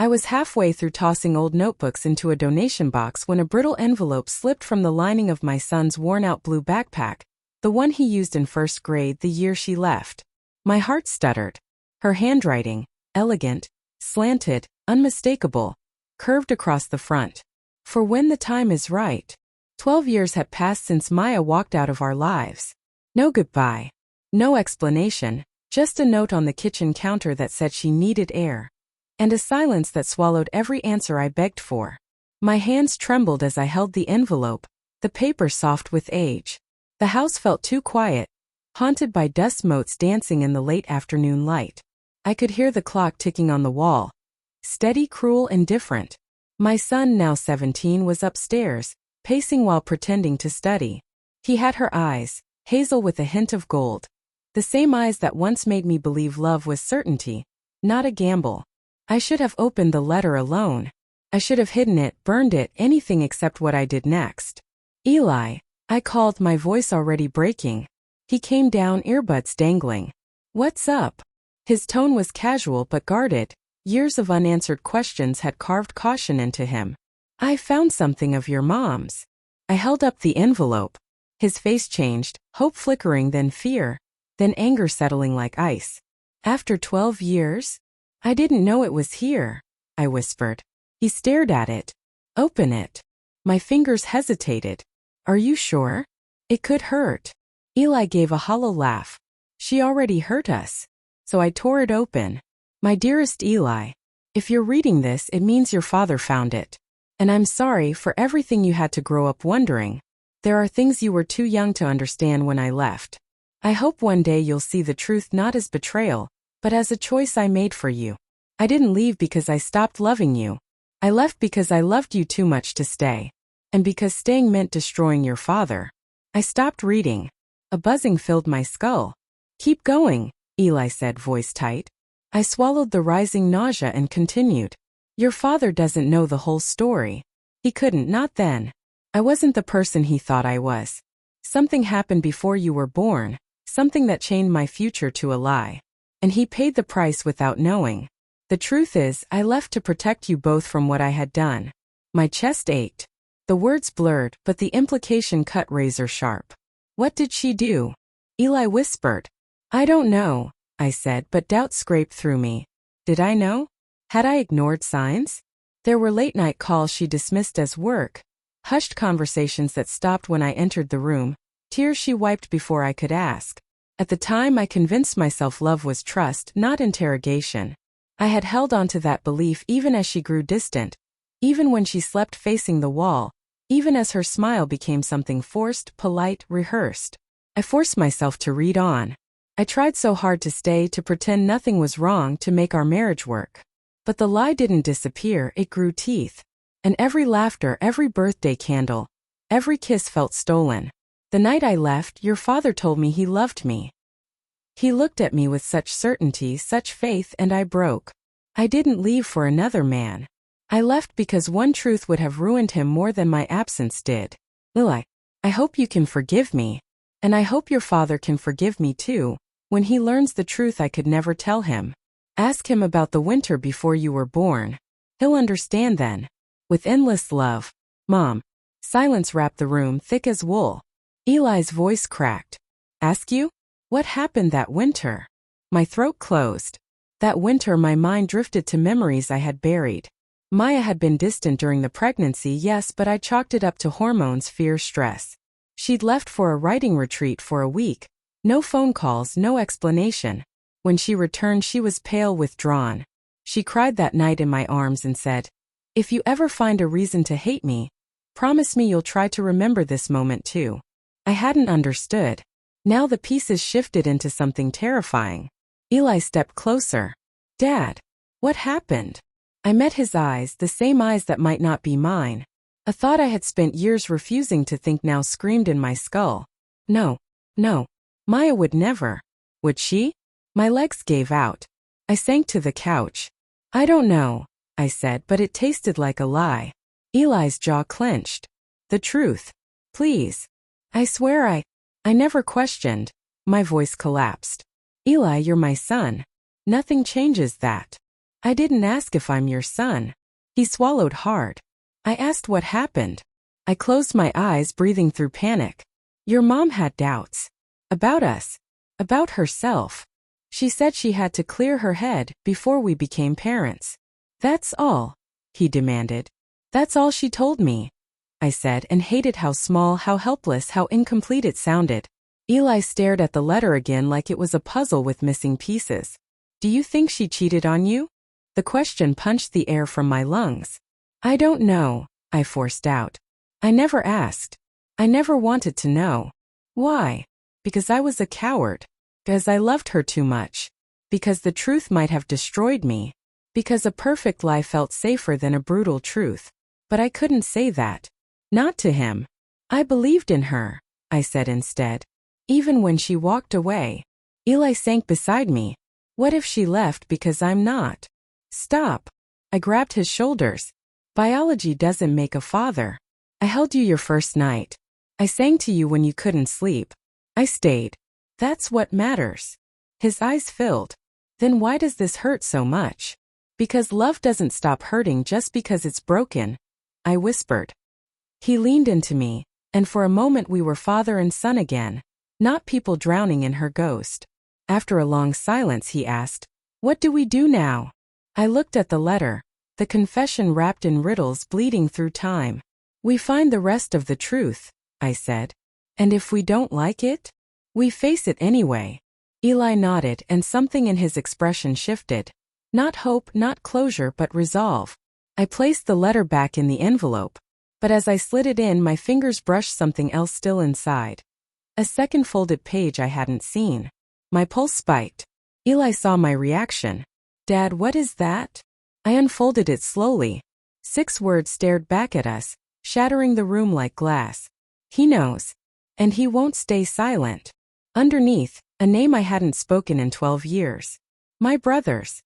I was halfway through tossing old notebooks into a donation box when a brittle envelope slipped from the lining of my son's worn-out blue backpack, the one he used in first grade the year she left. My heart stuttered. Her handwriting, elegant, slanted, unmistakable, curved across the front. For when the time is right. 12 years had passed since Maya walked out of our lives. No goodbye. No explanation, just a note on the kitchen counter that said she needed air. And a silence that swallowed every answer I begged for. My hands trembled as I held the envelope, the paper soft with age. The house felt too quiet, haunted by dust motes dancing in the late afternoon light. I could hear the clock ticking on the wall. Steady, cruel, and different. My son, now 17, was upstairs, pacing while pretending to study. He had her eyes, hazel with a hint of gold. The same eyes that once made me believe love was certainty, not a gamble. I should have opened the letter alone. I should have hidden it, burned it, anything except what I did next. Eli, I called, my voice already breaking. He came down, earbuds dangling. What's up? His tone was casual but guarded. Years of unanswered questions had carved caution into him. I found something of your mom's. I held up the envelope. His face changed, hope flickering, then fear, then anger settling like ice. After 12 years? I didn't know it was here, I whispered. He stared at it. Open it. My fingers hesitated. Are you sure? It could hurt. Eli gave a hollow laugh. She already hurt us. So I tore it open. My dearest Eli, if you're reading this, it means your father found it. And I'm sorry for everything you had to grow up wondering. There are things you were too young to understand when I left. I hope one day you'll see the truth not as betrayal, but as a choice I made for you. I didn't leave because I stopped loving you. I left because I loved you too much to stay. And because staying meant destroying your father. I stopped reading. A buzzing filled my skull. Keep going, Eli said, voice tight. I swallowed the rising nausea and continued. Your father doesn't know the whole story. He couldn't, not then. I wasn't the person he thought I was. Something happened before you were born, something that chained my future to a lie. And he paid the price without knowing. The truth is, I left to protect you both from what I had done. My chest ached. The words blurred, but the implication cut razor sharp. What did she do? Eli whispered. I don't know, I said, but doubt scraped through me. Did I know? Had I ignored signs? There were late-night calls she dismissed as work, hushed conversations that stopped when I entered the room, tears she wiped before I could ask. At the time, I convinced myself love was trust, not interrogation. I had held on to that belief even as she grew distant, even when she slept facing the wall, even as her smile became something forced, polite, rehearsed. I forced myself to read on. I tried so hard to stay, to pretend nothing was wrong, to make our marriage work. But the lie didn't disappear, it grew teeth. And every laughter, every birthday candle, every kiss felt stolen. The night I left, your father told me he loved me. He looked at me with such certainty, such faith, and I broke. I didn't leave for another man. I left because one truth would have ruined him more than my absence did. Eli, I hope you can forgive me. And I hope your father can forgive me too, when he learns the truth I could never tell him. Ask him about the winter before you were born. He'll understand then. With endless love, Mom. Silence wrapped the room, thick as wool. Eli's voice cracked. Ask you? What happened that winter? My throat closed. That winter my mind drifted to memories I had buried. Maya had been distant during the pregnancy, yes, but I chalked it up to hormones, fear, stress. She'd left for a writing retreat for a week. No phone calls, no explanation. When she returned, she was pale, withdrawn. She cried that night in my arms and said, if you ever find a reason to hate me, promise me you'll try to remember this moment too. I hadn't understood. Now the pieces shifted into something terrifying. Eli stepped closer. Dad, what happened? I met his eyes, the same eyes that might not be mine. A thought I had spent years refusing to think now screamed in my skull. No, no, Maya would never. Would she? My legs gave out. I sank to the couch. I don't know, I said, but it tasted like a lie. Eli's jaw clenched. The truth. Please. I swear I never questioned. My voice collapsed. Eli, you're my son. Nothing changes that. I didn't ask if I'm your son. He swallowed hard. I asked what happened. I closed my eyes, breathing through panic. Your mom had doubts. About us. About herself. She said she had to clear her head before we became parents. That's all, he demanded. That's all she told me, I said, and hated how small, how helpless, how incomplete it sounded. Eli stared at the letter again like it was a puzzle with missing pieces. Do you think she cheated on you? The question punched the air from my lungs. I don't know, I forced out. I never asked. I never wanted to know. Why? Because I was a coward. Because I loved her too much. Because the truth might have destroyed me. Because a perfect lie felt safer than a brutal truth. But I couldn't say that. Not to him. I believed in her, I said instead. Even when she walked away. Eli sank beside me. What if she left because I'm not? Stop. I grabbed his shoulders. Biology doesn't make a father. I held you your first night. I sang to you when you couldn't sleep. I stayed. That's what matters. His eyes filled. Then why does this hurt so much? Because love doesn't stop hurting just because it's broken, I whispered. He leaned into me, and for a moment we were father and son again, not people drowning in her ghost. After a long silence, he asked, What do we do now? I looked at the letter, the confession wrapped in riddles bleeding through time. We find the rest of the truth, I said. And if we don't like it? We face it anyway. Eli nodded, and something in his expression shifted. Not hope, not closure, but resolve. I placed the letter back in the envelope, but as I slid it in, my fingers brushed something else still inside. A second folded page I hadn't seen. My pulse spiked. Eli saw my reaction. Dad, what is that? I unfolded it slowly. 6 words stared back at us, shattering the room like glass. He knows. And he won't stay silent. Underneath, a name I hadn't spoken in 12 years. My brothers.